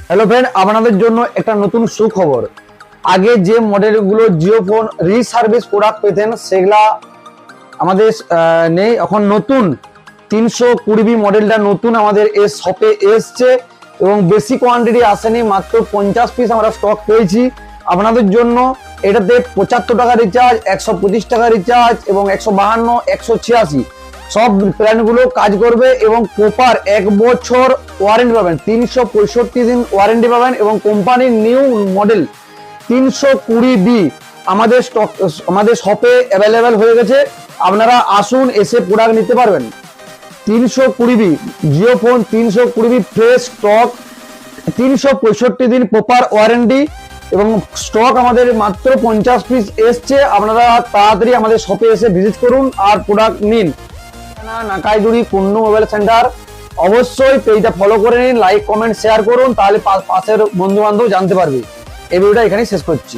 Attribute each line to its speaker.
Speaker 1: Hello friend, আপনাদের জন্য একটা নতুন সুখবর। আগে যে মডেলগুলো জিও ফোন রিসার্ভিস প্রোডাক্ট পেতেন সেগুলা আমাদের নেই। এখন নতুন 320B মডেলটা নতুন আমাদের এই শপে এসছে এবং বেশি কোয়ান্টিটি আসেনি, মাত্র 50 পিস আমরা স্টক পেয়েছি আপনাদের জন্য। এটাতে 75 টাকা রিচার্জ, 125 টাকা রিচার্জ এবং 152, 186 সব প্ল্যানগুলো কাজ করবে এবং প্রপার 1 বছর ওয়ারেন্টি পাবেন, 365 দিন ওয়ারেন্টি পাবেন এবং কোম্পানির নিউ মডেল 320B আমাদের স্টক আমাদের শপে অ্যাভেলেবেল হয়ে গেছে। আপনারা আসুন, এসে প্রোডাক্ট নিতে পারবেন। 320B Jio phone 320B fresh stock, 365 দিন প্রপার ওয়ারেন্টি এবং স্টক আমাদের মাত্র 50 পিস এসছে। আপনারা তাড়াতাড়ি আমাদের শপে এসে ভিজিট করুন আর প্রোডাক্ট নিন। নাকাইজুড়ি কুন্নু মোবাইল সেন্টার। অবশ্যই পেজটা ফলো করে নিন, লাইক কমেন্ট শেয়ার করুন, তাহলে পাশের বন্ধু বান্ধব জানতে পারবে। এই ভিডিওটা এখানেই শেষ করছি।